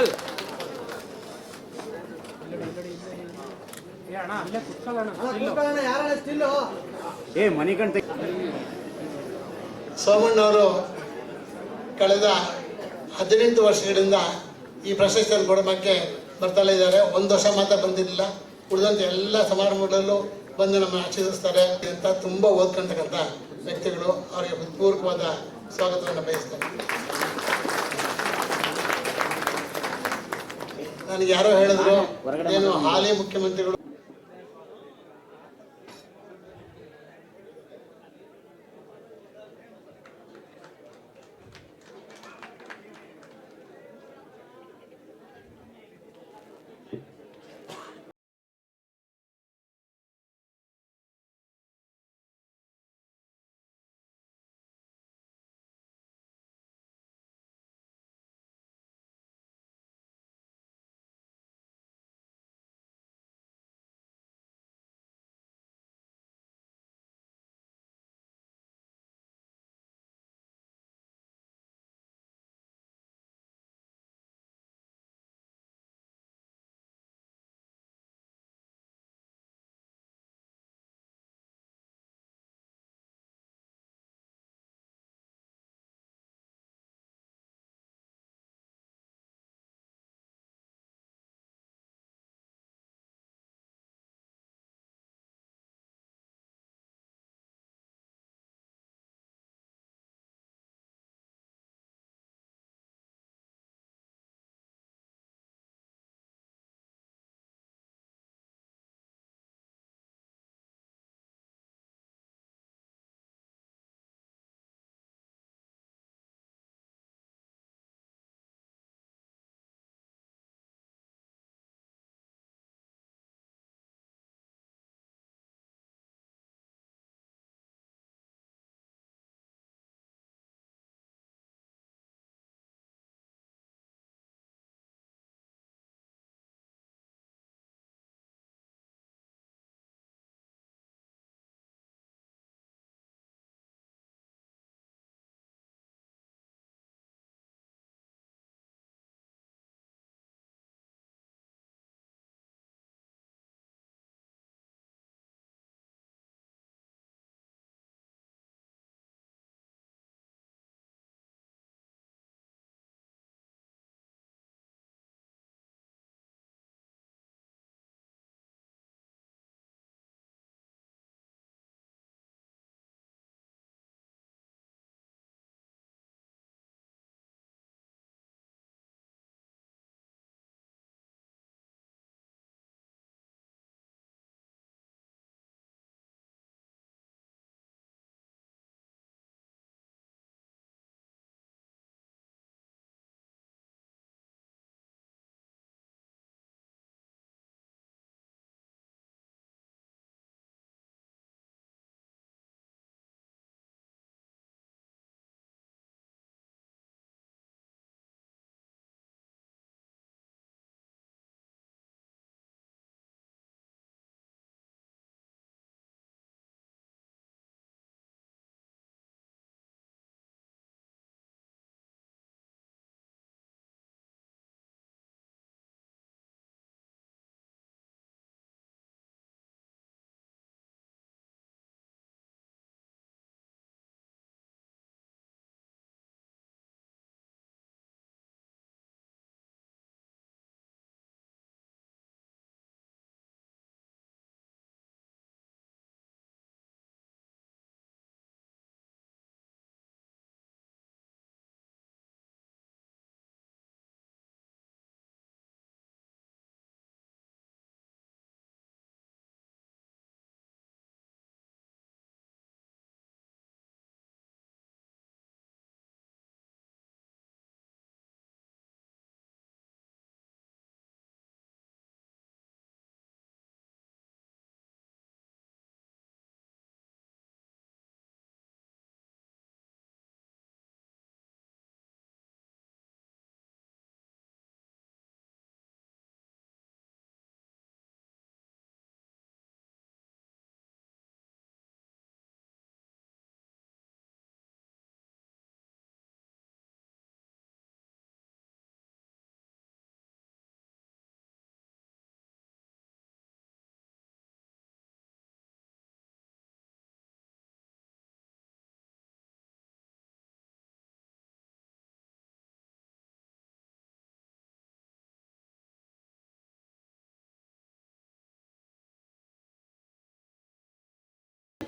Uncle ಏ ಮಣಿಕಂಠ ಸೋಮಣ್ಣವರು ಕಳೆದ 18 ವರ್ಷಗಳಿಂದ ಈ ಪ್ರಶಸ್ತಿಯನ್ನು ಕೊಡೋಕ್ಕೆ ಬರ್ತಾಳೆ ಇದ್ದಾರೆ. ಒಂದು ವರ್ಷ ಮಾತ್ರ ಬಂದಿರಲಿಲ್ಲ, ಉಳಿದಂಥ ಎಲ್ಲ ಸಮಾರಂಭಗಳಲ್ಲೂ ಬಂದು ನಮ್ಮ ಆಶೀರ್ವದಿಸ್ತಾರೆ ಅಂತ ತುಂಬ ಓದ್ಕೊಂತಕ್ಕಂಥ ವ್ಯಕ್ತಿಗಳು. ಅವರಿಗೆ ಹೃತ್ಪೂರ್ವಕವಾದ ಸ್ವಾಗತವನ್ನು ಬಯಸ್ತೇನೆ. ನನಗೆ ಯಾರೋ ಹೇಳಿದ್ರು ಏನು ಹಾಲಿ ಮುಖ್ಯಮಂತ್ರಿಗಳು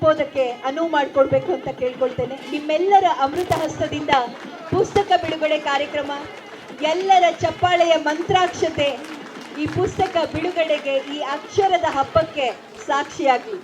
ತಲುಪೋದಕ್ಕೆ ಅನುವು ಮಾಡಿಕೊಡ್ಬೇಕು ಅಂತ ಕೇಳ್ಕೊಳ್ತೇನೆ. ನಿಮ್ಮೆಲ್ಲರ ಅಮೃತ ಹಸ್ತದಿಂದ ಪುಸ್ತಕ ಬಿಡುಗಡೆ ಕಾರ್ಯಕ್ರಮ, ಎಲ್ಲರ ಚಪ್ಪಾಳೆಯ ಮಂತ್ರಾಕ್ಷತೆ ಈ ಪುಸ್ತಕ ಬಿಡುಗಡೆಗೆ, ಈ ಅಕ್ಷರದ ಹಬ್ಬಕ್ಕೆ ಸಾಕ್ಷಿಯಾಗಲಿ.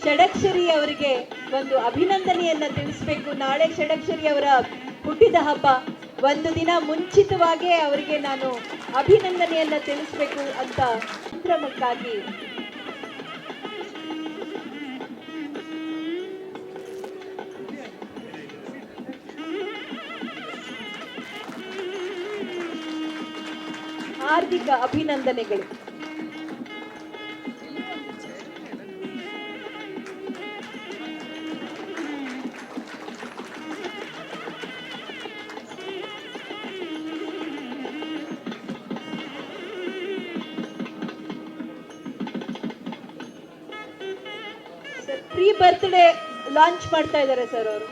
ಷಡಕ್ಷರಿ ಅವರಿಗೆ ಒಂದು ಅಭಿನಂದನೆಯನ್ನ ತಿಳಿಸಬೇಕು. ನಾಳೆ ಷಡಕ್ಷರಿ ಅವರ ಹುಟ್ಟಿದ ಹಬ್ಬ. ಒಂದು ದಿನ ಮುಂಚಿತವಾಗಿ ಅವರಿಗೆ ನಾನು ಅಭಿನಂದನೆಯನ್ನ ತಿಳಿಸಬೇಕು ಅಂತ ಸಂಭ್ರಮಕ್ಕಾಗಿ ಹಾರ್ದಿಕ ಅಭಿನಂದನೆಗಳು. ಪ್ರೀ ಬರ್ತ್ಡೇ ಲಾಂಚ್ ಮಾಡ್ತಾ ಇದ್ದಾರೆ ಸರ್ ಅವರು.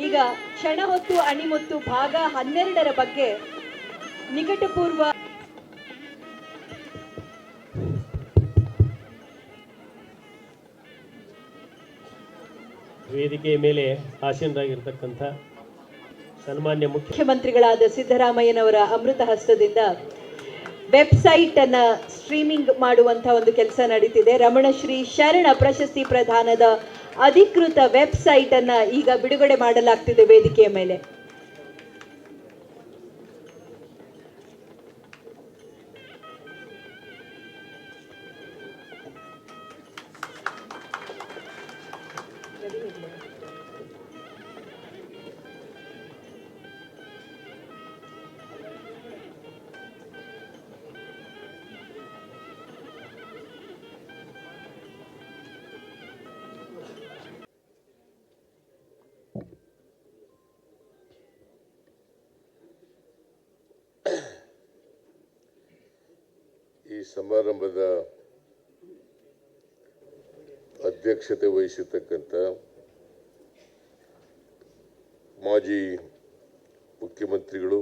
ಈಗ ಕ್ಷಣ ಹೊತ್ತು ಅಣಿಮುತ್ತು ಭಾಗ 12ರ ಬಗ್ಗೆ ನಿಕಟಪೂರ್ವ ವೇದಿಕೆಯ ಮೇಲೆ ಆಸೀನರಾಗಿರ್ತಕ್ಕಂಥ ಸನ್ಮಾನ್ಯ ಮುಖ್ಯಮಂತ್ರಿಗಳಾದ ಸಿದ್ದರಾಮಯ್ಯನವರ ಅಮೃತ ಹಸ್ತದಿಂದ ವೆಬ್ಸೈಟ್ ಅನ್ನ ಸ್ಟ್ರೀಮಿಂಗ್ ಮಾಡುವಂತ ಒಂದು ಕೆಲಸ ನಡೀತಿದೆ. ರಮಣಶ್ರೀ ಶರಣ ಪ್ರಶಸ್ತಿ ಪ್ರದಾನದ ಅಧಿಕೃತ ವೆಬ್ಸೈಟ್ ಅನ್ನ ಈಗ ಬಿಡುಗಡೆ ಮಾಡಲಾಗ್ತಿದೆ ವೇದಿಕೆಯ ಮೇಲೆ. ಈ ಸಮಾರಂಭದ ಅಧ್ಯಕ್ಷತೆ ವಹಿಸಿರ್ತಕ್ಕಂಥ ಮಾಜಿ ಮುಖ್ಯಮಂತ್ರಿಗಳು,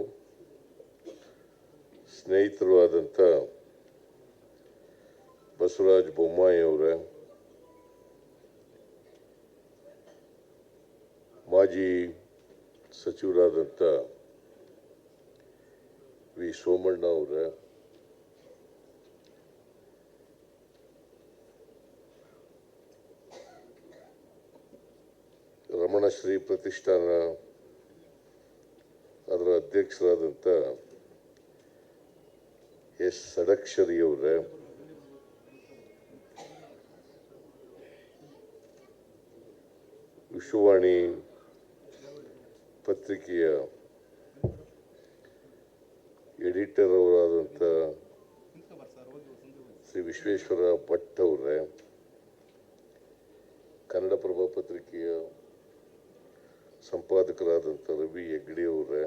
ಸ್ನೇಹಿತರು ಆದಂಥ ಬಸವರಾಜ ಬೊಮ್ಮಾಯಿ ಅವರ, ಮಾಜಿ ಸಚಿವರಾದಂಥ ವಿ ಸೋಮಣ್ಣ ಅವರ, ರಮಣಶ್ರೀ ಪ್ರತಿಷ್ಠಾನ ಅದರ ಅಧ್ಯಕ್ಷರಾದಂಥ ಎಸ್ ಷಡಕ್ಷರಿ ಅವರ, ವಿಶ್ವವಾಣಿ ಪತ್ರಿಕೆಯ ಎಡಿಟರ್ ಅವರಾದಂಥ ಶ್ರೀ ವಿಶ್ವೇಶ್ವರ ಭಟ್ ಅವರೇ, ಕನ್ನಡಪ್ರಭ ಪತ್ರಿಕೆಯ ಸಂಪಾದಕರಾದಂಥ ರವಿ ಹೆಗ್ಡೆ ಅವರೇ,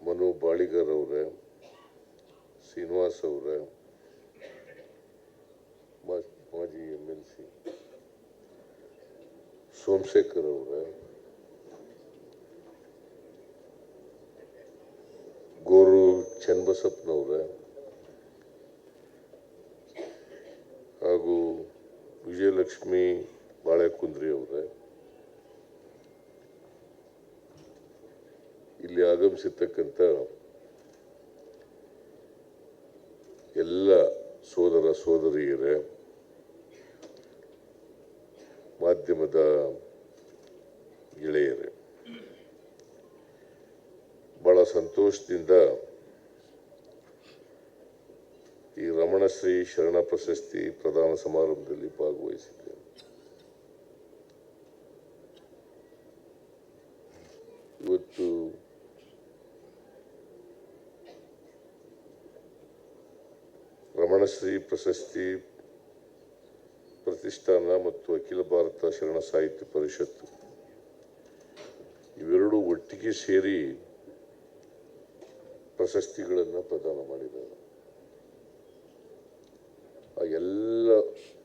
ಮನು ಬಾಳಿಗರ್ ಅವರೇ, ಶ್ರೀನಿವಾಸ್ ಅವರೇ, ಮಾಜಿ MLC ಸೋಮಶೇಖರ್ ಅವರೇ, ಗೋರು ಚನ್ನಬಸಪ್ಪನವರೇ ಹಾಗೂ ವಿಜಯಲಕ್ಷ್ಮಿ ಬಾಳೆಕುಂದ್ರಿ ಅವರೇ, ಇಲ್ಲಿ ಆಗಮಿಸಿರ್ತಕ್ಕಂಥ ಎಲ್ಲ ಸೋದರ ಸೋದರಿಯರೇ, ಮಾಧ್ಯಮದ ಗೆಳೆಯರೇ, ಸಂತೋಷದಿಂದ ಈ ರಮಣಶ್ರೀ ಶರಣ ಪ್ರಶಸ್ತಿ ಪ್ರದಾನ ಸಮಾರಂಭದಲ್ಲಿ ಭಾಗವಹಿಸಿದ್ದೇನೆ. ಇವತ್ತು ರಮಣಶ್ರೀ ಪ್ರಶಸ್ತಿ ಪ್ರತಿಷ್ಠಾನ ಮತ್ತು ಅಖಿಲ ಭಾರತ ಶರಣ ಸಾಹಿತ್ಯ ಪರಿಷತ್ತು ಇವೆರಡೂ ಒಟ್ಟಿಗೆ ಸೇರಿ ಪ್ರಶಸ್ತಿಗಳನ್ನು ಪ್ರದಾನ ಮಾಡಿದ್ದಾರೆ. ಆ ಎಲ್ಲ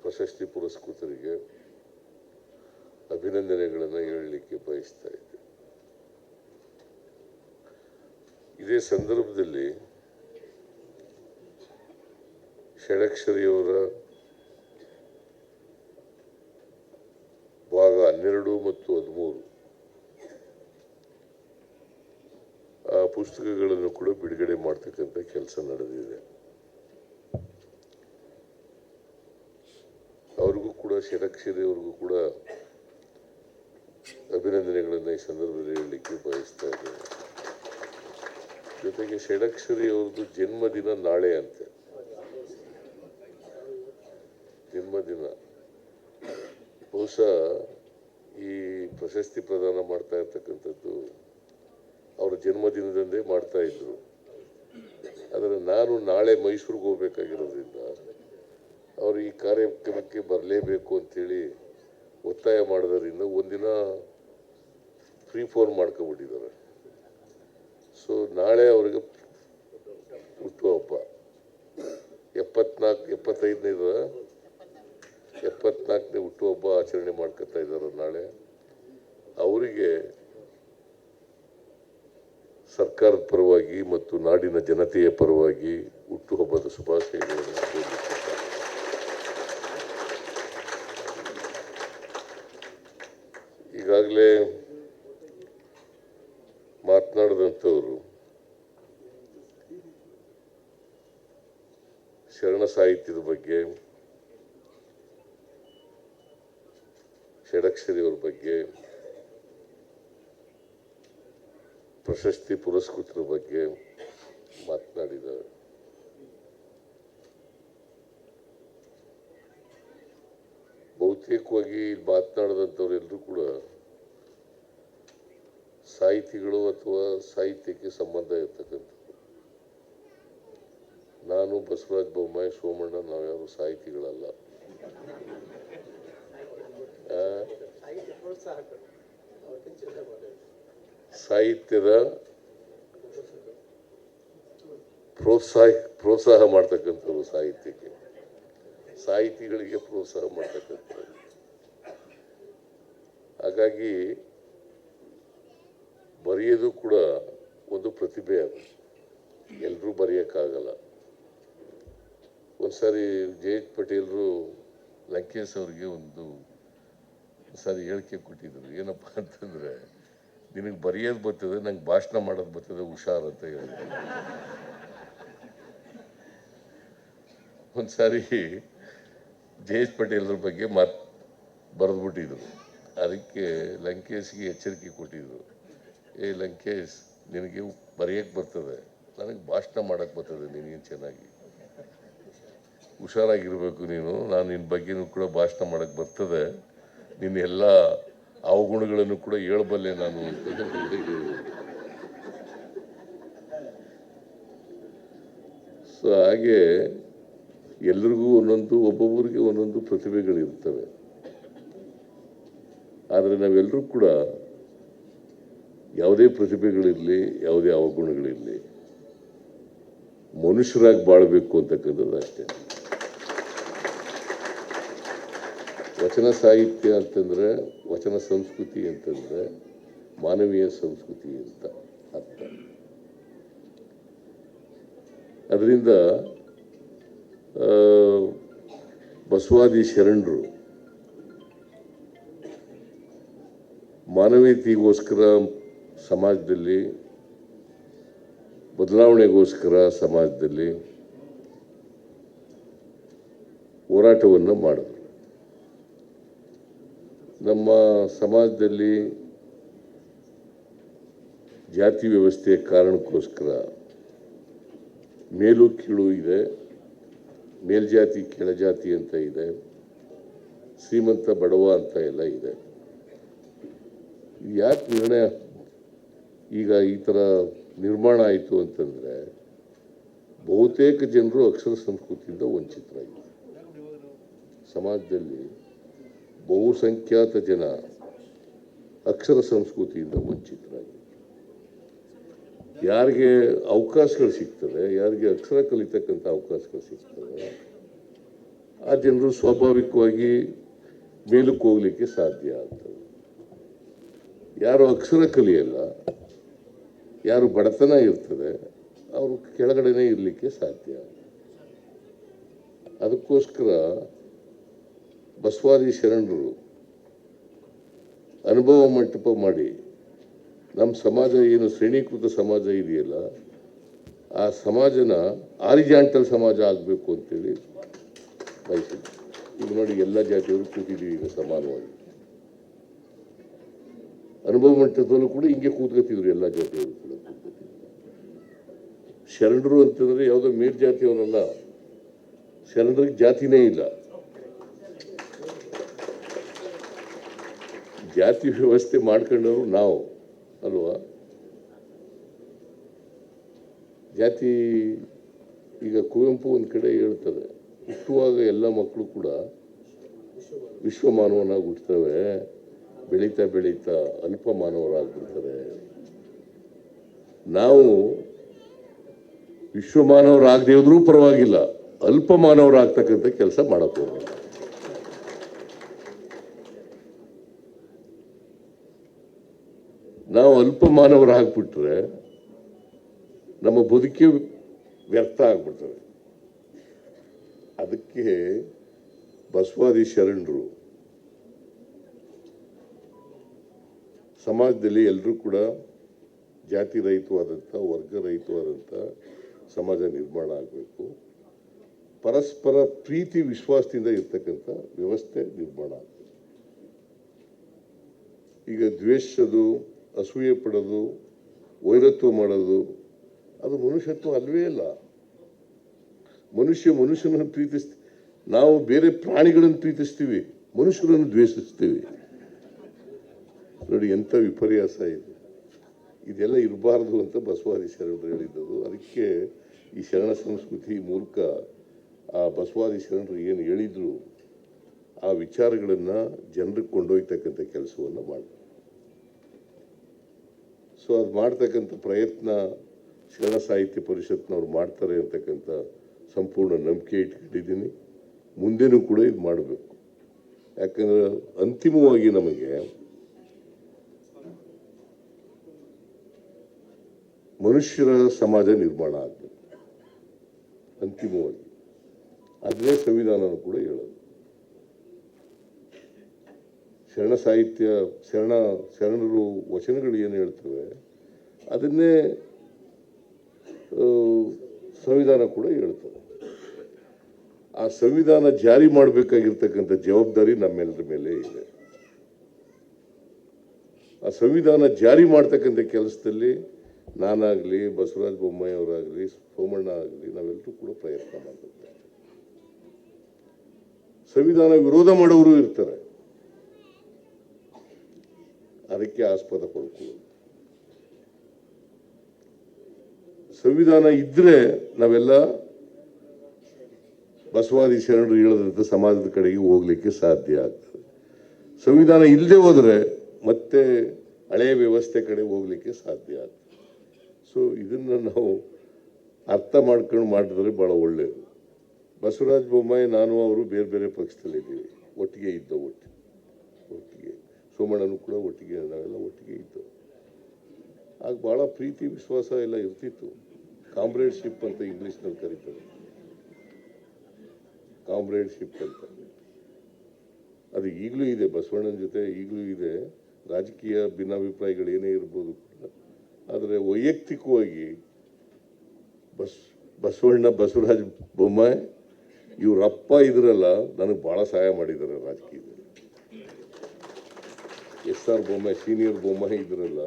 ಪ್ರಶಸ್ತಿ ಪುರಸ್ಕೃತರಿಗೆ ಅಭಿನಂದನೆಗಳನ್ನು ಹೇಳಲಿಕ್ಕೆ ಬಯಸ್ತಾ ಇದ್ದೆ. ಇದೇ ಸಂದರ್ಭದಲ್ಲಿ ಷಡಕ್ಷರಿಯವರ ಭಾಗ 12 ಮತ್ತು 13 ಆ ಪುಸ್ತಕಗಳನ್ನು ಕೂಡ ಬಿಡುಗಡೆ ಮಾಡ್ತಕ್ಕಂಥ ಕೆಲಸ ನಡೆದಿದೆ. ಅವ್ರಿಗೂ ಕೂಡ ಷಡಕ್ಷರಿಯವರಿಗೂ ಕೂಡ ಅಭಿನಂದನೆಗಳನ್ನು ಈ ಸಂದರ್ಭದಲ್ಲಿ ಹೇಳಲಿಕ್ಕೆ ಬಯಸ್ತಾ ಇದ್ದೇನೆ. ಜೊತೆಗೆ ಷಡಕ್ಷರಿ ಅವ್ರದ್ದು ಜನ್ಮದಿನ ನಾಳೆ ಅಂತೆ. ಜನ್ಮದಿನ ಬಹುಶಃ ಈ ಪ್ರಶಸ್ತಿ ಪ್ರದಾನ ಮಾಡ್ತಾ ಇರ್ತಕ್ಕಂಥದ್ದು ಅವರ ಜನ್ಮದಿನದಂದೇ ಮಾಡ್ತಾ ಇದ್ರು. ಆದರೆ ನಾನು ನಾಳೆ ಮೈಸೂರಿಗೆ ಹೋಗ್ಬೇಕಾಗಿರೋದ್ರಿಂದ ಅವರು ಈ ಕಾರ್ಯಕ್ರಮಕ್ಕೆ ಬರಲೇಬೇಕು ಅಂತೇಳಿ ಒತ್ತಾಯ ಮಾಡೋದ್ರಿಂದ ಒಂದಿನ ಫ್ರೀ ಫೋನ್ ಮಾಡ್ಕೊಬಿಟ್ಟಿದ್ದಾರೆ. ಸೊ ನಾಳೆ ಅವರಿಗೆ ಹುಟ್ಟುಹಬ್ಬ 74ನೇ ಹುಟ್ಟುಹಬ್ಬ ಆಚರಣೆ ಮಾಡ್ಕೊತಾ ಇದ್ದಾರೆ. ನಾಳೆ ಅವರಿಗೆ ಸರ್ಕಾರದ ಪರವಾಗಿ ಮತ್ತು ನಾಡಿನ ಜನತೆಯ ಪರವಾಗಿ ಹುಟ್ಟುಹಬ್ಬದ ಶುಭಾಶಯಗಳನ್ನು ಕೋರುತ್ತೇನೆ. ಈಗಾಗಲೇ ಮಾತನಾಡಿದಂಥವರು ಶರಣ ಸಾಹಿತ್ಯದ ಬಗ್ಗೆ, ಷಡಕ್ಷರಿಯವರ ಬಗ್ಗೆ, ಪ್ರಶಸ್ತಿ ಪುರಸ್ಕೃತರ ಬಗ್ಗೆ ಮಾತನಾಡಿದ್ದಾರೆ. ಬಹುತೇಕವಾಗಿ ಇಲ್ಲಿ ಮಾತನಾಡಿದಂಥವರೆಲ್ಲರೂ ಕೂಡ ಸಾಹಿತಿಗಳು ಅಥವಾ ಸಾಹಿತ್ಯಕ್ಕೆ ಸಂಬಂಧ ಇರ್ತಕ್ಕಂಥದ್ದು. ನಾನು, ಬಸವರಾಜ ಬೊಮ್ಮಾಯಿ, ಸೋಮಣ್ಣ ನಾವ್ಯಾರು ಸಾಹಿತಿಗಳಲ್ಲ. ಸಾಹಿತ್ಯದ ಪ್ರೋತ್ಸಾಹ ಮಾಡ್ತಕ್ಕಂಥವ್ರು, ಸಾಹಿತ್ಯಕ್ಕೆ ಸಾಹಿತಿಗಳಿಗೆ ಪ್ರೋತ್ಸಾಹ ಮಾಡ್ತಕ್ಕಂಥವ್ರು. ಹಾಗಾಗಿ ಬರೆಯೋದು ಕೂಡ ಒಂದು ಪ್ರತಿಭೆ. ಅದು ಎಲ್ಲರೂ ಬರೆಯೋಕ್ಕಾಗಲ್ಲ. ಒಂದ್ಸಾರಿ ಜಯಂತ್ ಪಟೇಲ್ರು ಲಂಕೇಶ್ ಅವ್ರಿಗೆ ಒಂದು ಸಾರಿ ಹೇಳಿಕೆ ಕೊಟ್ಟಿದ್ರು. ಏನಪ್ಪ ಅಂತಂದ್ರೆ, ನಿನಗೆ ಬರೆಯೋದು ಬರ್ತದೆ, ನಂಗೆ ಭಾಷಣ ಮಾಡೋದು ಬರ್ತದೆ, ಹುಷಾರ್ ಅಂತ ಹೇಳಿದ್ರು. ಒಂದ್ಸಾರಿ ಜಯೇಶ್ ಪಟೇಲ್ರ ಬಗ್ಗೆ ಬರೆದ್ಬಿಟ್ಟಿದ್ರು. ಅದಕ್ಕೆ ಲಂಕೇಶ್ಗೆ ಎಚ್ಚರಿಕೆ ಕೊಟ್ಟಿದ್ರು. ಲಂಕೇಶ್, ನಿನಗೆ ಬರೆಯಕ್ಕೆ ಬರ್ತದೆ, ನನಗೆ ಭಾಷಣ ಮಾಡಕ್ಕೆ ಬರ್ತದೆ, ನಿನಗೇನು ಚೆನ್ನಾಗಿ ಹುಷಾರಾಗಿರ್ಬೇಕು ನೀನು. ನಾನು ನಿನ್ನ ಬಗ್ಗೆನೂ ಕೂಡ ಭಾಷಣ ಮಾಡಕ್ಕೆ ಬರ್ತದೆ, ನಿನ್ನ ಎಲ್ಲ ಅವಗುಣಗಳನ್ನು ಕೂಡ ಹೇಳಬಲ್ಲೆ ನಾನು ಅಂತ. ಸೊ ಹಾಗೆ ಎಲ್ರಿಗೂ ಒಬ್ಬೊಬ್ಬರಿಗೆ ಒಂದೊಂದು ಪ್ರತಿಭೆಗಳಿರ್ತವೆ. ಆದರೆ ನಾವೆಲ್ಲರೂ ಕೂಡ ಯಾವುದೇ ಪ್ರತಿಭೆಗಳಿರಲಿ, ಯಾವುದೇ ಅವಗುಣಗಳಿರಲಿ, ಮನುಷ್ಯರಾಗಿ ಬಾಳಬೇಕು ಅಂತಕ್ಕಂಥದ್ದು ಅಷ್ಟೇ. ವಚನ ಸಾಹಿತ್ಯ ಅಂತಂದರೆ, ವಚನ ಸಂಸ್ಕೃತಿ ಅಂತಂದರೆ ಮಾನವೀಯ ಸಂಸ್ಕೃತಿ ಅಂತ ಅರ್ಥ. ಅದರಿಂದ ಬಸವಾದಿ ಶರಣರು ಮಾನವೀಯತೆಗೋಸ್ಕರ ಸಮಾಜದಲ್ಲಿ, ಬದಲಾವಣೆಗೋಸ್ಕರ ಸಮಾಜದಲ್ಲಿ ಹೋರಾಟವನ್ನು ಮಾಡಿದ್ರು. ನಮ್ಮ ಸಮಾಜದಲ್ಲಿ ಜಾತಿ ವ್ಯವಸ್ಥೆಯ ಕಾರಣಕ್ಕೋಸ್ಕರ ಮೇಲು ಕೀಳು ಇದೆ, ಮೇಲ್ಜಾತಿ ಕೆಳಜಾತಿ ಅಂತ ಇದೆ, ಶ್ರೀಮಂತ ಬಡವ ಅಂತ ಎಲ್ಲ ಇದೆ. ಯಾಕೆ ನಿರ್ಣಯ ಈಗ ಈ ಥರ ನಿರ್ಮಾಣ ಆಯಿತು ಅಂತಂದರೆ, ಬಹುತೇಕ ಜನರು ಅಕ್ಷರ ಸಂಸ್ಕೃತಿಯಿಂದ ವಂಚಿತರಾಗಿದ್ದಾರೆ. ಸಮಾಜದಲ್ಲಿ ಬಹುಸಂಖ್ಯಾತ ಜನ ಅಕ್ಷರ ಸಂಸ್ಕೃತಿಯಿಂದ ವಂಚಿತರಾಗಿದ್ದಾರೆ. ಯಾರಿಗೆ ಅವಕಾಶಗಳು ಸಿಗ್ತದೆ, ಯಾರಿಗೆ ಅಕ್ಷರ ಕಲಿತಕ್ಕಂಥ ಅವಕಾಶಗಳು ಸಿಗ್ತದೆ, ಆ ಜನರು ಸ್ವಾಭಾವಿಕವಾಗಿ ಮೇಲಕ್ಕೆ ಹೋಗ್ಲಿಕ್ಕೆ ಸಾಧ್ಯ ಆಗ್ತದೆ. ಯಾರು ಅಕ್ಷರ ಕಲಿಯಲ್ಲ, ಯಾರು ಬಡತನ ಇರ್ತದೆ, ಅವರು ಕೆಳಗಡೆನೇ ಇರಲಿಕ್ಕೆ ಸಾಧ್ಯ. ಅದಕ್ಕೋಸ್ಕರ ಬಸವಾದಿ ಶರಣರು ಅನುಭವ ಮಂಟಪ ಮಾಡಿ ನಮ್ಮ ಸಮಾಜ ಏನು ಶ್ರೇಣೀಕೃತ ಸಮಾಜ ಇದೆಯಲ್ಲ, ಆ ಸಮಾಜನ ಆರಿಜಾಂಟಲ್ ಸಮಾಜ ಆಗಬೇಕು ಅಂತೇಳಿ ಬಯಸಿದ್ರು. ಈಗ ನೋಡಿ, ಎಲ್ಲ ಜಾತಿಯವರು ಕೂತಿದ್ದೀವಿ ಈಗ ಸಮಾನವಾಗಿ. ಅನುಭವ ಮಂಟಪದಲ್ಲೂ ಕೂಡ ಹಿಂಗೆ ಕೂತ್ಕೊತಿದ್ರು, ಎಲ್ಲ ಜಾತಿಯವರು ಕೂಡ ಕೂತ್ಕೊತಿದ್ರು. ಶರಣರು ಅಂತಂದ್ರೆ ಯಾವುದೋ ಮೇಲ್ ಜಾತಿಯವರಲ್ಲ, ಶರಣರಿಗೆ ಜಾತಿನೇ ಇಲ್ಲ. ಜಾತಿ ವ್ಯವಸ್ಥೆ ಮಾಡ್ಕೊಂಡವರು ನಾವು ಅಲ್ವಾ. ಜಾತಿ ಈಗ ಕುವೆಂಪು ಒಂದು ಕಡೆ ಹೇಳ್ತದೆ, ಹುಟ್ಟುವಾಗ ಎಲ್ಲ ಮಕ್ಕಳು ಕೂಡ ವಿಶ್ವಮಾನವನಾಗಿ ಹುಟ್ಟುತ್ತವೆ, ಬೆಳೀತಾ ಬೆಳೀತಾ ಅಲ್ಪ ಮಾನವರಾಗ್ಬಿಡ್ತಾರೆ. ನಾವು ವಿಶ್ವಮಾನವರಾಗದೇ ಹೋದ್ರೂ ಪರವಾಗಿಲ್ಲ, ಅಲ್ಪ ಮಾನವರಾಗ್ತಕ್ಕಂಥ ಕೆಲಸ ಮಾಡಕ್ಕೆ ಹೋಗಲ್ಲ. ನಾವು ಅಲ್ಪ ಮಾನವರಾಗ್ಬಿಟ್ರೆ ನಮ್ಮ ಬದುಕೇ ವ್ಯರ್ಥ ಆಗ್ಬಿಡ್ತವೆ. ಅದಕ್ಕೆ ಬಸವಾದಿ ಶರಣರು ಸಮಾಜದಲ್ಲಿ ಎಲ್ಲರೂ ಕೂಡ ಜಾತಿ ರಹಿತವಾದಂಥ, ವರ್ಗ ರಹಿತವಾದಂಥ ಸಮಾಜ ನಿರ್ಮಾಣ ಆಗಬೇಕು. ಪರಸ್ಪರ ಪ್ರೀತಿ ವಿಶ್ವಾಸದಿಂದ ಇರ್ತಕ್ಕಂಥ ವ್ಯವಸ್ಥೆ ನಿರ್ಮಾಣ ಆಗಬೇಕು. ಈಗ ದ್ವೇಷಿಸೋದು, ಅಸೂಯೆ ಪಡೋದು, ವೈರತ್ವ ಮಾಡೋದು ಅದು ಮನುಷ್ಯತ್ವ ಅಲ್ವೇ ಅಲ್ಲ. ಮನುಷ್ಯನನ್ನು ಪ್ರೀತಿಸ್ತೀವಿ ನಾವು, ಬೇರೆ ಪ್ರಾಣಿಗಳನ್ನು ಪ್ರೀತಿಸ್ತೀವಿ, ಮನುಷ್ಯರನ್ನು ದ್ವೇಷಿಸ್ತೀವಿ. ನೋಡಿ ಎಂಥ ವಿಪರ್ಯಾಸ ಇದೆ. ಇದೆಲ್ಲ ಇರಬಾರ್ದು ಅಂತ ಬಸವಾದಿ ಶರಣರು ಹೇಳಿದ್ದದು. ಅದಕ್ಕೆ ಈ ಶರಣ ಸಂಸ್ಕೃತಿ ಮೂಲಕ ಆ ಬಸವಾದಿ ಶರಣರು ಏನು ಹೇಳಿದ್ರು ಆ ವಿಚಾರಗಳನ್ನು ಜನರಿಗೆ ಕೊಂಡೊಯ್ತಕ್ಕಂಥ ಕೆಲಸವನ್ನು ಮಾಡಿ. ಸೊ ಅದು ಮಾಡ್ತಕ್ಕಂಥ ಪ್ರಯತ್ನ ಶರಣ ಸಾಹಿತ್ಯ ಪರಿಷತ್ನವ್ರು ಮಾಡ್ತಾರೆ ಅಂತಕ್ಕಂಥ ಸಂಪೂರ್ಣ ನಂಬಿಕೆ ಇಟ್ಕೊಂಡಿದ್ದೀನಿ. ಮುಂದೆನೂ ಕೂಡ ಇದು ಮಾಡಬೇಕು. ಯಾಕಂದರೆ ಅಂತಿಮವಾಗಿ ನಮಗೆ ಮನುಷ್ಯರ ಸಮಾಜ ನಿರ್ಮಾಣ ಆಗಬೇಕು ಅಂತಿಮವಾಗಿ. ಅದನ್ನೇ ಸಂವಿಧಾನನೂ ಕೂಡ ಹೇಳೋದು. ಶರಣ ಸಾಹಿತ್ಯ, ಶರಣರು ವಚನಗಳು ಏನು ಹೇಳ್ತವೆ ಅದನ್ನೇ ಸಂವಿಧಾನ ಕೂಡ ಹೇಳ್ತದೆ. ಆ ಸಂವಿಧಾನ ಜಾರಿ ಮಾಡಬೇಕಾಗಿರ್ತಕ್ಕಂಥ ಜವಾಬ್ದಾರಿ ನಮ್ಮೆಲ್ಲರ ಮೇಲೆ ಇದೆ. ಆ ಸಂವಿಧಾನ ಜಾರಿ ಮಾಡ್ತಕ್ಕಂಥ ಕೆಲಸದಲ್ಲಿ ನಾನಾಗಲಿ, ಬಸವರಾಜ ಬೊಮ್ಮಾಯಿ ಅವರಾಗಲಿ, ಸೋಮಣ್ಣ ಆಗಲಿ, ನಾವೆಲ್ಲರೂ ಕೂಡ ಪ್ರಯತ್ನ ಮಾಡ್ತೇವೆ. ಸಂವಿಧಾನ ವಿರೋಧ ಮಾಡೋರು ಇರ್ತಾರೆ, ಅದಕ್ಕೆ ಆಸ್ಪದ ಪಡ್ಕೊಳ್ಳೋದು. ಸಂವಿಧಾನ ಇದ್ರೆ ನಾವೆಲ್ಲ ಬಸವಾದಿ ಶರಣರು ಹೇಳದಂಥ ಸಮಾಜದ ಕಡೆಗೆ ಹೋಗ್ಲಿಕ್ಕೆ ಸಾಧ್ಯ ಆಗ್ತದೆ. ಸಂವಿಧಾನ ಇಲ್ಲದೆ ಹೋದರೆ ಮತ್ತೆ ಹಳೆಯ ವ್ಯವಸ್ಥೆ ಕಡೆ ಹೋಗ್ಲಿಕ್ಕೆ ಸಾಧ್ಯ ಆಗ್ತದೆ. ಸೊ ಇದನ್ನು ನಾವು ಅರ್ಥ ಮಾಡ್ಕೊಂಡು ಮಾಡಿದ್ರೆ ಭಾಳ ಒಳ್ಳೆಯದು. ಬಸವರಾಜ ಬೊಮ್ಮಾಯಿ, ನಾನು ಅವರು ಬೇರೆ ಬೇರೆ ಪಕ್ಷದಲ್ಲಿದ್ದೀವಿ, ಒಟ್ಟಿಗೆ ಇದ್ದವು, ಒಟ್ಟಿಗೆ ಸೋಮಣ್ಣನೂ ಕೂಡ ಒಟ್ಟಿಗೆ, ನಾವೆಲ್ಲ ಒಟ್ಟಿಗೆ ಇದ್ದವು. ಆಗ ಭಾಳ ಪ್ರೀತಿ ವಿಶ್ವಾಸ ಎಲ್ಲ ಇರ್ತಿತ್ತು. ಕಾಮ್ರೇಡ್ಶಿಪ್ ಅಂತ ಇಂಗ್ಲೀಷ್ನಲ್ಲಿ ಕರೀತಾರೆ, ಕಾಮ್ರೇಡ್ಶಿಪ್ ಅಂತ. ಅದು ಈಗಲೂ ಇದೆ, ಬಸವಣ್ಣನ ಜೊತೆ ಈಗಲೂ ಇದೆ. ರಾಜಕೀಯ ಭಿನ್ನಾಭಿಪ್ರಾಯಗಳು ಏನೇ ಇರ್ಬೋದು ಕೂಡ, ಆದರೆ ವೈಯಕ್ತಿಕವಾಗಿ ಬಸವಣ್ಣ, ಬಸವರಾಜ ಬೊಮ್ಮಾಯಿ ಇವರಪ್ಪ ಇದ್ರಲ್ಲ, ನನಗೆ ಭಾಳ ಸಹಾಯ ಮಾಡಿದ್ದಾರೆ ರಾಜಕೀಯದಲ್ಲಿ. S R Bommai, senior Bommai ಇದ್ರಲ್ಲ,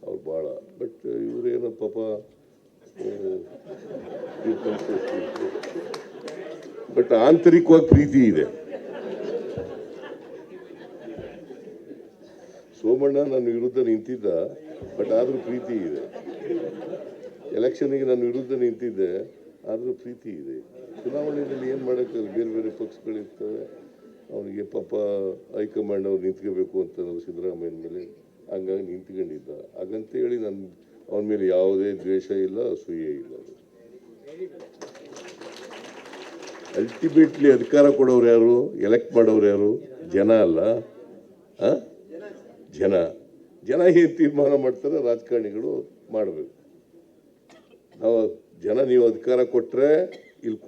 ಅವ್ರು ಭಾಳ. ಬಟ್ ಇವರೇನೋ ಪಾಪ ಬಟ್ ಆಂತರಿಕವಾಗಿ ಪ್ರೀತಿ ಇದೆ. ಸೋಮಣ್ಣ ನನ್ನ ವಿರುದ್ಧ ನಿಂತಿದ್ದ, ಬಟ್ ಆದರೂ ಪ್ರೀತಿ ಇದೆ. ಎಲೆಕ್ಷನ್ಗೆ ನನ್ನ ವಿರುದ್ಧ ನಿಂತಿದ್ದೆ, ಆದರೂ ಪ್ರೀತಿ ಇದೆ. ಚುನಾವಣೆಯಲ್ಲಿ ಏನು ಮಾಡೋಕ್ಕಾಗಲ್ಲ, ಬೇರೆ ಬೇರೆ ಪಕ್ಷಗಳಿರ್ತವೆ. ಅವನಿಗೆ ಪಾಪ ಹೈಕಮಾಂಡ್ ಅವ್ರು ನಿಂತ್ಕೋಬೇಕು ಅಂತ ನಾವು ಸಿದ್ದರಾಮಯ್ಯನ ಮೇಲೆ ಹಂಗಾಗಿ ನಿಂತ್ಕೊಂಡಿದ್ದ. ಹಾಗಂತೇಳಿ ನನ್ನ ಅವನ ಮೇಲೆ ಯಾವುದೇ ದ್ವೇಷ ಇಲ್ಲ, ಅಸೂಯೆ ಇಲ್ಲ. ಅಲ್ಟಿಮೇಟ್ಲಿ ಅಧಿಕಾರ ಕೊಡೋರು ಯಾರು, ಎಲೆಕ್ಟ್ ಮಾಡೋರು ಯಾರು? ಜನ ಅಲ್ಲ, ಜನ ಏನು ತೀರ್ಮಾನ ಮಾಡ್ತಾರೆ ರಾಜಕಾರಣಿಗಳು ಮಾಡಬೇಕು. ನಾವು ಜನ ನೀವು ಅಧಿಕಾರ ಕೊಟ್ಟರೆ ಇಲ್ಲಿ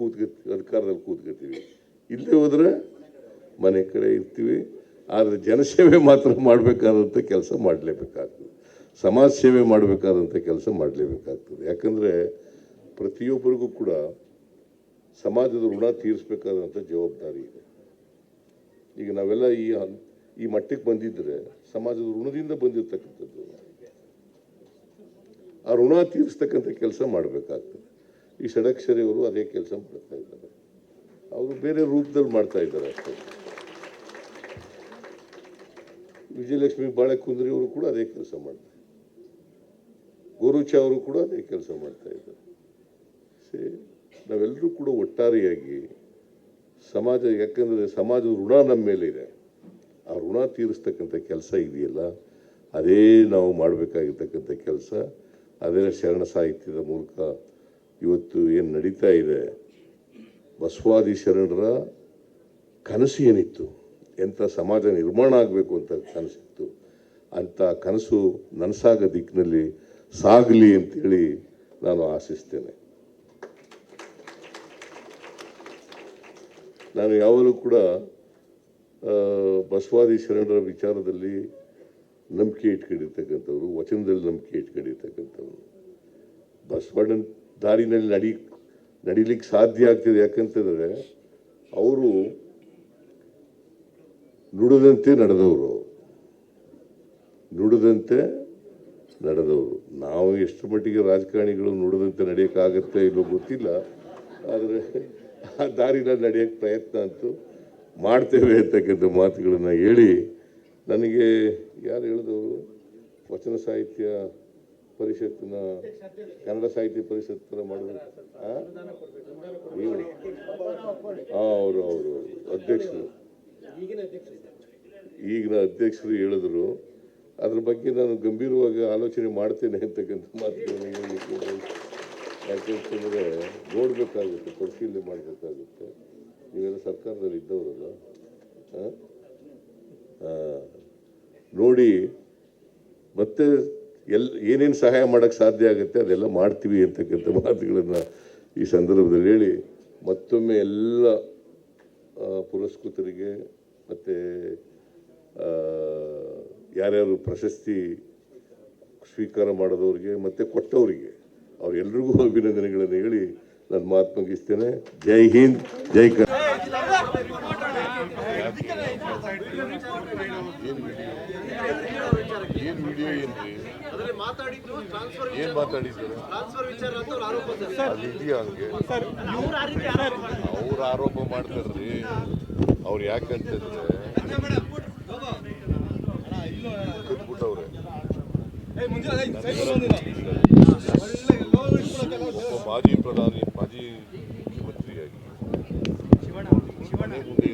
ಅಧಿಕಾರದಲ್ಲಿ ಕೂತ್ಕೋತೀವಿ, ಇಲ್ಲದೆ ಹೋದರೆ ಮನೆ ಕಡೆ ಇರ್ತೀವಿ. ಆದರೆ ಜನಸೇವೆ ಮಾತ್ರ ಮಾಡಬೇಕಾದಂಥ ಕೆಲಸ ಮಾಡಲೇಬೇಕಾಗ್ತದೆ, ಸಮಾಜ ಸೇವೆ ಮಾಡಬೇಕಾದಂಥ ಕೆಲಸ ಮಾಡಲೇಬೇಕಾಗ್ತದೆ. ಯಾಕಂದರೆ ಪ್ರತಿಯೊಬ್ಬರಿಗೂ ಕೂಡ ಸಮಾಜದ ಋಣ ತೀರಿಸಬೇಕಾದಂಥ ಜವಾಬ್ದಾರಿ ಇದೆ. ಈಗ ನಾವೆಲ್ಲ ಈ ಮಟ್ಟಕ್ಕೆ ಬಂದಿದ್ದರೆ ಸಮಾಜದ ಋಣದಿಂದ ಬಂದಿರತಕ್ಕಂಥದ್ದು. ಆ ಋಣ ತೀರಿಸ್ತಕ್ಕಂಥ ಕೆಲಸ ಮಾಡಬೇಕಾಗ್ತದೆ. ಈ ಷಡಕ್ಷರಿ ಅವರು ಅದೇ ಕೆಲಸ ಮಾಡ್ತಾ ಇದ್ದಾರೆ, ಅವರು ಬೇರೆ ರೂಪದಲ್ಲಿ ಮಾಡ್ತಾ ಇದ್ದಾರೆ ಅಷ್ಟೇ. ವಿಜಯಲಕ್ಷ್ಮಿ ಬಾಳೆಕುಂದ್ರಿ ಅವರು ಕೂಡ ಅದೇ ಕೆಲಸ ಮಾಡ್ತಾರೆ, ಗೋರುಚ ಅವರು ಕೂಡ ಅದೇ ಕೆಲಸ ಮಾಡ್ತಾ ಇದ್ದಾರೆ. ನಾವೆಲ್ಲರೂ ಕೂಡ ಒಟ್ಟಾರೆಯಾಗಿ ಸಮಾಜ, ಯಾಕಂದರೆ ಸಮಾಜದ ಋಣ ನಮ್ಮ ಮೇಲೆ ಇದೆ, ಆ ಋಣ ತೀರಿಸ್ತಕ್ಕಂಥ ಕೆಲಸ ಇದೆಯಲ್ಲ, ಅದೇ ನಾವು ಮಾಡಬೇಕಾಗಿರ್ತಕ್ಕಂಥ ಕೆಲಸ. ಅದೇ ಶರಣ ಸಾಹಿತ್ಯದ ಮೂಲಕ ಇವತ್ತು ಏನು ನಡೀತಾ ಇದೆ, ಬಸವಾದಿ ಶರಣರ ಕನಸು ಏನಿತ್ತು, ಎಂಥ ಸಮಾಜ ನಿರ್ಮಾಣ ಆಗಬೇಕು ಅಂತ ಕನಸಿತ್ತು, ಅಂಥ ಕನಸು ನನಸಾಗೋ ದಿಕ್ಕಿನಲ್ಲಿ ಸಾಗಲಿ ಅಂತೇಳಿ ನಾನು ಆಶಿಸ್ತೇನೆ. ನಾನು ಯಾವಾಗಲೂ ಕೂಡ ಬಸವಾದಿ ಶರಣರ ವಿಚಾರದಲ್ಲಿ ನಂಬಿಕೆ ಇಟ್ಕೊಂಡಿರ್ತಕ್ಕಂಥವ್ರು, ವಚನದಲ್ಲಿ ನಂಬಿಕೆ ಇಟ್ಕೊಂಡಿರ್ತಕ್ಕಂಥವ್ರು. ಬಸವಣ್ಣನ ದಾರಿನಲ್ಲಿ ನಡಿಲಿಕ್ಕೆ ಸಾಧ್ಯ ಆಗ್ತದೆ. ಯಾಕಂತಂದರೆ ಅವರು ನುಡಿದಂತೆ ನಡೆದವರು. ನಾವು ಎಷ್ಟು ಮಟ್ಟಿಗೆ ರಾಜಕಾರಣಿಗಳು ನುಡಿದಂತೆ ನಡೆಯೋಕ್ಕಾಗತ್ತೆ ಇಲ್ಲೋ ಗೊತ್ತಿಲ್ಲ, ಆದರೆ ಆ ದಾರಿನಲ್ಲಿ ನಡೆಯೋಕ್ಕೆ ಪ್ರಯತ್ನ ಅಂತೂ ಮಾಡ್ತೇವೆ ಅಂತಕ್ಕಂಥ ಮಾತುಗಳನ್ನು ಹೇಳಿ, ನನಗೆ ಯಾರು ಹೇಳಿದವರು, ವಚನ ಸಾಹಿತ್ಯ ಪರಿಷತ್ತಿನ ಕನ್ನಡ ಸಾಹಿತ್ಯ ಪರಿಷತ್ತರ ಮಾಡಬೇಕು, ಅವರು ಅಧ್ಯಕ್ಷರು, ಈಗಿನ ಅಧ್ಯಕ್ಷರು ಹೇಳಿದ್ರು. ಅದ್ರ ಬಗ್ಗೆ ನಾನು ಗಂಭೀರವಾಗಿ ಆಲೋಚನೆ ಮಾಡ್ತೇನೆ ಅಂತಕ್ಕಂಥ ಮಾತುಗಳನ್ನು ಹೇಳಲಿಕ್ಕೆ. ಯಾಕೆಂತಂದರೆ ನೋಡಬೇಕಾಗುತ್ತೆ, ಪರಿಶೀಲನೆ ಮಾಡಬೇಕಾಗುತ್ತೆ. ನೀವೆಲ್ಲ ಸರ್ಕಾರದಲ್ಲಿ ಇದ್ದವರಲ್ಲ, ನೋಡಿ ಮತ್ತೆ ಏನೇನು ಸಹಾಯ ಮಾಡೋಕ್ಕೆ ಸಾಧ್ಯ ಆಗುತ್ತೆ ಅದೆಲ್ಲ ಮಾಡ್ತೀವಿ ಅಂತಕ್ಕಂಥ ಮಾತುಗಳನ್ನು ಈ ಸಂದರ್ಭದಲ್ಲಿ ಹೇಳಿ, ಮತ್ತೊಮ್ಮೆ ಎಲ್ಲ ಪುರಸ್ಕೃತರಿಗೆ ಮತ್ತು ಯಾರ್ಯಾರು ಪ್ರಶಸ್ತಿ ಸ್ವೀಕಾರ ಮಾಡೋದವ್ರಿಗೆ ಮತ್ತು ಕೊಟ್ಟವರಿಗೆ ಅವರೆಲ್ಲರಿಗೂ ಅಭಿನಂದನೆಗಳನ್ನು ಹೇಳಿ ನಾನು ಮಾತು ಮುಗಿಸ್ತೇನೆ. ಜೈ ಹಿಂದ್, ಜೈ ಕರ್ನಾಟಕ. ಏನು ವಿಡಿಯೋ ಏನ್ರಿ, ಏನು ಮಾತಾಡಿದ್ದಾರೆ ಅದು ಇದೆಯಾ? ಹಂಗೆ ಅವ್ರು ಆರೋಪ ಮಾಡ್ತಾರ್ರಿ. ಅವ್ರು ಯಾಕಂತಂದ್ರೆ ಕದ್ಬಿಟ್ಟವ್ರೆ. ಒಬ್ಬ ಮಾಜಿ ಪ್ರಧಾನಿ, ಮಾಜಿ ಮುಖ್ಯಮಂತ್ರಿಯಾಗಿ ಮನೆ ಮುಂದೆ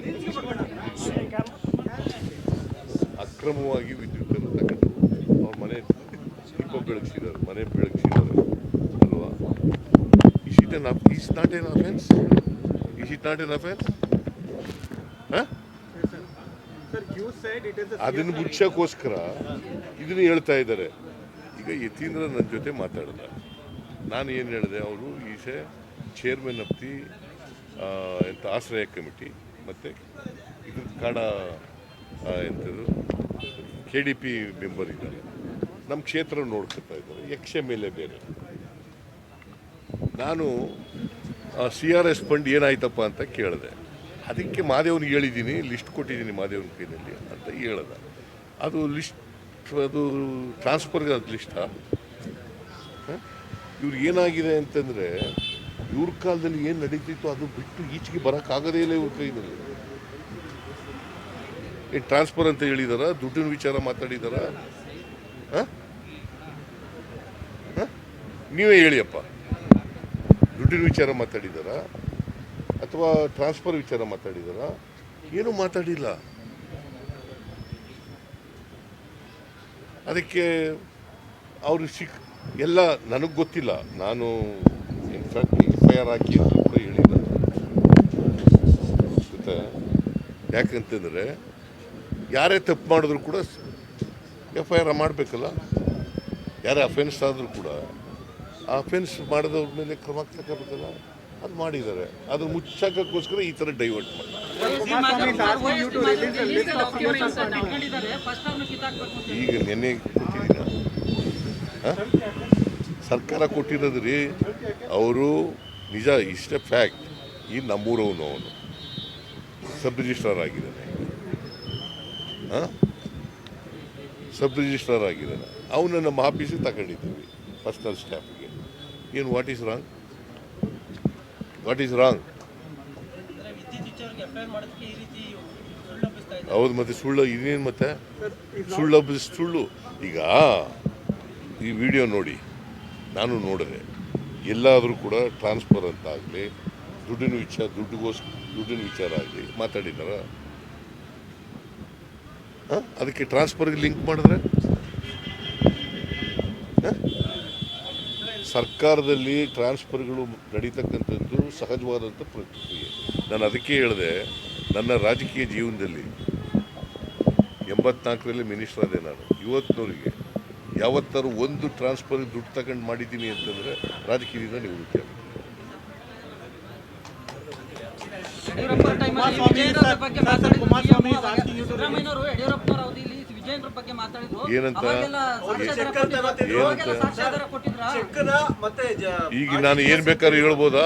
ಅಕ್ರಮವಾಗಿ ವಿದ್ಯುತ್ ಅನ್ನು ತಗೊಂಡು ಅವ್ರ ಮನೆ ದೀಪ ಬೆಳಗಿಸಿದ್ದಾರೆ, ಮನೆ ಬೆಳಗಿಸಿದ್ದಾರೆ ಅಲ್ವಾ? Is it an offense? Is it not an offense? ಅದನ್ನು ಮುಚ್ಚಕ್ಕೋಸ್ಕರ ಇದನ್ನು ಹೇಳ್ತಾ ಇದ್ದಾರೆ. ಈಗ ಯತೀಂದ್ರ ನನ್ನ ಜೊತೆ ಮಾತಾಡಿದ, ನಾನು ಏನು ಹೇಳಿದೆ, ಅವರು is A chairman of the ಎಂಥ ಆಶ್ರಯ ಕಮಿಟಿ ಮತ್ತು ಇದ್ರ ಕಾಡ ಎಂಥದ್ದು KDP ಮೆಂಬರ್ ಇದ್ದಾರೆ, ನಮ್ಮ ಕ್ಷೇತ್ರ ನೋಡ್ಕೊತಾ ಇದ್ದಾರೆ, ಎಕ್ಸ್-MLA ಬೇರೆ. ನಾನು CRS ಫಂಡ್ ಏನಾಯ್ತಪ್ಪ ಅಂತ ಕೇಳಿದೆ. ಅದಕ್ಕೆ ಮಾದೇವನಿಗೆ ಹೇಳಿದ್ದೀನಿ, ಲಿಸ್ಟ್ ಕೊಟ್ಟಿದ್ದೀನಿ ಮಾದೇವನ ಕೈನಲ್ಲಿ ಅಂತ ಹೇಳ್ದೆ. ಅದು ಲಿಸ್ಟ್ ಅದು ಟ್ರಾನ್ಸ್ಫರ್ಗೆ ಅದು ಲಿಸ್ಟ. ಇವ್ರಿಗೆ ಏನಾಗಿದೆ ಅಂತಂದರೆ ಇವ್ರ ಕಾಲದಲ್ಲಿ ಏನು ನಡೀತಿತ್ತು ಅದು ಬಿಟ್ಟು ಈಚೆಗೆ ಬರೋಕ್ಕಾಗದೇ ಇಲ್ಲ ಇವ್ರ ಕೈನಲ್ಲಿ. ಏನು ಟ್ರಾನ್ಸ್ಫರ್ ಅಂತ ಹೇಳಿದಾರ, ದುಡ್ಡಿನ ವಿಚಾರ ಮಾತಾಡಿದಾರ? ನೀವೇ ಹೇಳಿಯಪ್ಪ, ದುಡ್ಡಿನ ವಿಚಾರ ಮಾತಾಡಿದಾರ ಅಥವಾ ಟ್ರಾನ್ಸ್ಫರ್ ವಿಚಾರ ಮಾತಾಡಿದಾರ? ಏನೂ ಮಾತಾಡಿಲ್ಲ. ಅದಕ್ಕೆ ಅವರು ಎಲ್ಲ ನನಗೆ ಗೊತ್ತಿಲ್ಲ. ನಾನು ಇನ್ಫ್ಯಾಕ್ಟ್ FIR ಹಾಕಿ ಅಂತ ಕೂಡ ಹೇಳಿಲ್ಲ. ಗೊತ್ತಾ? ಯಾಕಂತಂದರೆ ಯಾರೇ ತಪ್ಪು ಮಾಡಿದ್ರು ಕೂಡ FIR ಮಾಡಬೇಕಲ್ಲ. ಯಾರೇ ಅಫೆನ್ಸ್ ಆದರೂ ಕೂಡ ಆ ಅಫೆನ್ಸ್ ಮಾಡಿದವ್ರ ಮೇಲೆ ಕ್ರಮ ತಗೋಬೇಕಲ್ಲ. ಅದು ಮಾಡಿದ್ದಾರೆ. ಅದು ಮುಚ್ಚಕ್ಕೋಸ್ಕರ ಈ ಥರ ಡೈವರ್ಟ್ ಮಾಡಿ. ಈಗ ನೆನ್ನೆ ಕೊಟ್ಟಿದ್ದೀನ ಸರ್ಕಾರ ಕೊಟ್ಟಿರೋದು ರೀ. ಅವರು ನಿಜ, ಇಷ್ಟೇ ಫ್ಯಾಕ್ಟ್. ಈ ನಮ್ಮೂರವನು ಅವನು ಸಬ್ ರಿಜಿಸ್ಟ್ರಾರ್ ಆಗಿದ್ದಾನೆ. ಸಬ್ ರಿಜಿಸ್ಟ್ರಾರ್ ಆಗಿದ್ದಾನೆ. ಅವನು ನಮ್ಮ ಆಫೀಸಿಗೆ ತಗೊಂಡಿದ್ದೀವಿ ಪರ್ಸನಲ್ ಸ್ಟಾಫ್ಗೆ. ಏನು what is wrong? What is wrong? ಹೌದು, ಮತ್ತೆ ಸುಳ್ಳು ಇನ್ನೇನು? ಮತ್ತೆ ಸುಳ್ಳು. ಈಗ ಈ ವಿಡಿಯೋ ನೋಡಿ, ನಾನು ನೋಡಿದೆ. ಎಲ್ಲಾದರೂ ಕೂಡ ಟ್ರಾನ್ಸ್ಫರ್ ಅಂತ ಆಗಲಿ, ದುಡ್ಡಿನ ವಿಚಾರ ಆಗಲಿ ಮಾತಾಡಿದಾರ? ಅದಕ್ಕೆ ಟ್ರಾನ್ಸ್ಫರ್ಗೆ ಲಿಂಕ್ ಮಾಡಿದ್ರೆ ಸರ್ಕಾರದಲ್ಲಿ ಟ್ರಾನ್ಸ್ಫರ್ಗಳು ನಡೀತಕ್ಕಂಥದ್ದು ಸಹಜವಾದಂಥ ಪ್ರಕ್ರಿಯೆ. ನಾನು ಅದಕ್ಕೆ ಹೇಳಿದೆ, ನನ್ನ ರಾಜಕೀಯ ಜೀವನದಲ್ಲಿ 84ರಲ್ಲಿ ಮಿನಿಸ್ಟರ್ ಅದೇ ನಾನು. ಇವತ್ತಿನವರಿಗೆ ಯಾವತ್ತಾರು ಒಂದು ಟ್ರಾನ್ಸ್ಫರ್ಗೆ ದುಡ್ಡು ತಗೊಂಡು ಮಾಡಿದ್ದೀನಿ ಅಂತಂದರೆ ರಾಜಕೀಯದಿಂದ ನಿವೃತ್ತಿ ಆಗುತ್ತೆ. ಏನಂತ ಈಗ ನಾನು ಏನು ಬೇಕಾದ್ರೂ ಹೇಳ್ಬೋದಾ?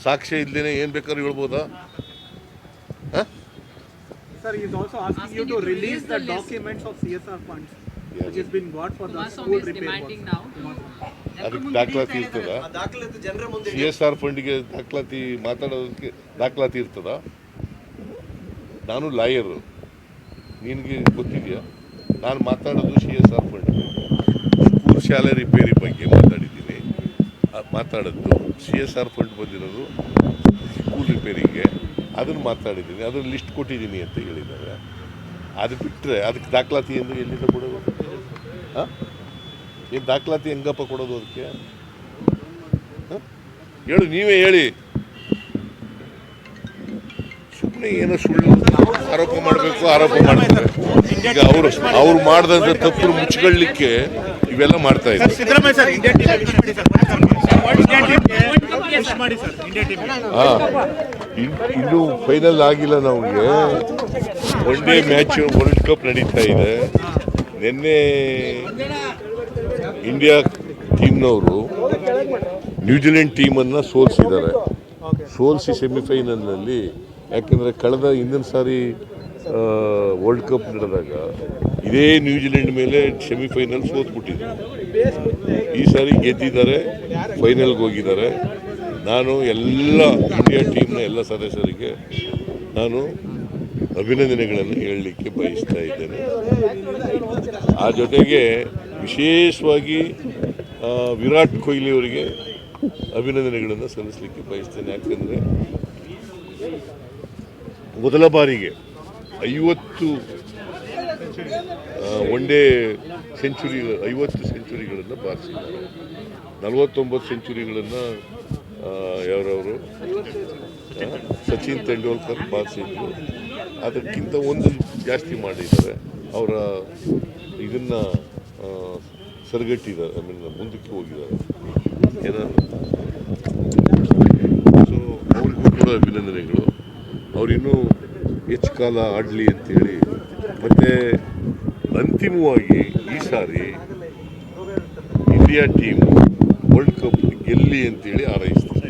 ಸಾಕ್ಷ್ಯ ಇಲ್ದೇನೆ ಏನು ಬೇಕಾದ್ರೂ ಹೇಳ್ಬೋದಾ? Sir, he is also asking you to release the documents of CSR funds which has been got for the school repair works. ಅದಕ್ಕೆ ದಾಖಲಾತಿ ಇರ್ತದ? CSR ಫಂಡ್ಗೆ ದಾಖಲಾತಿ ಮಾತಾಡೋದಕ್ಕೆ ದಾಖಲಾತಿ ಇರ್ತದ? ನಾನು ಲಾಯರು, ನಿನಗೆ ಗೊತ್ತಿದೆಯಾ? ನಾನು ಮಾತಾಡೋದು CSR ಫಂಡ್ ಸ್ಕೂಲ್ ಶಾಲೆ ರಿಪೇರಿ ಬಗ್ಗೆ ಮಾತಾಡಿದ್ದೀನಿ. ಮಾತಾಡೋದು CSR ಫಂಡ್ ಬಂದಿರೋದು ಸ್ಕೂಲ್ ರಿಪೇರಿಗೆ, ಅದನ್ನು ಮಾತಾಡಿದ್ದೀನಿ. ಅದನ್ನು ಲಿಸ್ಟ್ ಕೊಟ್ಟಿದ್ದೀನಿ ಅಂತ ಹೇಳಿದ್ದಾರೆ. ಅದು ಬಿಟ್ಟರೆ ಅದಕ್ಕೆ ದಾಖಲಾತಿ ಎಂದು ಎಲ್ಲಿಂದ ಕೊಡೋದು? ಏನು ದಾಖಲಾತಿ ಹೆಂಗಪ್ಪ ಕೊಡೋದು ಅದಕ್ಕೆ? ಹೇಳು, ನೀವೇ ಹೇಳಿ. ಸುಮ್ಮನೆ ಏನೋ ಸುಳ್ಳು ಆರೋಪ ಮಾಡಬೇಕು, ಆರೋಪ ಮಾಡ್ತಾರೆ. ಈಗ ಅವ್ರು ಮಾಡಿದಂಥ ತಪ್ಪು ಮುಚ್ಕೊಳ್ಳಿಕ್ಕೆ ಇವೆಲ್ಲ ಮಾಡ್ತಾ ಇದ್ದಾರೆ. ಇನ್ನೂ ಫೈನಲ್ ಆಗಿಲ್ಲ. ನಮಗೆ one day match world cup ನಡೀತಾ ಇದೆ. ನಿನ್ನೆ ಇಂಡಿಯಾ ಟೀಮ್ನವರು ನ್ಯೂಜಿಲೆಂಡ್ ಟೀಮನ್ನು ಸೋಲಿಸಿ ಸೆಮಿಫೈನಲ್ನಲ್ಲಿ. ಯಾಕೆಂದರೆ ಹಿಂದಿನ ಸಾರಿ ವರ್ಲ್ಡ್ ಕಪ್ ನಡೆದಾಗ ಇದೇ ನ್ಯೂಜಿಲೆಂಡ್ ಮೇಲೆ ಸೆಮಿಫೈನಲ್ ಸೋತ್ಬಿಟ್ಟಿದ್ರು. ಈ ಸಾರಿ ಗೆದ್ದಿದ್ದಾರೆ, ಫೈನಲ್ಗೆ ಹೋಗಿದ್ದಾರೆ. ನಾನು ಎಲ್ಲ ಇಂಡಿಯಾ ಟೀಮ್ನ ಎಲ್ಲ ಸದಸ್ಯರಿಗೆ ನಾನು ಅಭಿನಂದನೆಗಳನ್ನು ಹೇಳಲಿಕ್ಕೆ ಬಯಸ್ತಾ ಇದ್ದೇನೆ. ಆ ಜೊತೆಗೆ ವಿಶೇಷವಾಗಿ ವಿರಾಟ್ ಕೊಹ್ಲಿ ಅವರಿಗೆ ಅಭಿನಂದನೆಗಳನ್ನು ಸಲ್ಲಿಸಲಿಕ್ಕೆ ಬಯಸ್ತೇನೆ. ಯಾಕೆಂದರೆ ಮೊದಲ ಬಾರಿಗೆ 50 ಒನ್ ಡೇ ಸೆಂಚುರಿಗಳು 50 ಸೆಂಚುರಿಗಳನ್ನು ಬಾರಿಸಿದ್ದಾರೆ. 49 ಸೆಂಚುರಿಗಳನ್ನು ಯಾರವರು ಸಚಿನ್ ತೆಂಡೂಲ್ಕರ್ ಬಾರಿಸಿದ್ರು. ಅದಕ್ಕಿಂತ ಒಂದು ಜಾಸ್ತಿ ಮಾಡಿದ್ದಾರೆ. ಅವರ ಇದನ್ನು ಸರಿಗಟ್ಟಿದ್ದಾರೆ, ಮುಂದಕ್ಕೆ ಹೋಗಿದ್ದಾರೆ. ಸೊ ಅವ್ರಿಗೂ ಕೂಡ ಅಭಿನಂದನೆಗಳು. ಅವರಿನ್ನೂ ಹೆಚ್ಚು ಕಾಲ ಆಡಲಿ ಅಂತೇಳಿ. ಮತ್ತು ಅಂತಿಮವಾಗಿ ಈ ಸಾರಿ ಇಂಡಿಯಾ ಟೀಮು ವರ್ಲ್ಡ್ ಕಪ್ ಗೆಲ್ಲಿ ಅಂತೇಳಿ ಹಾರೈಸ್ತಾರೆ.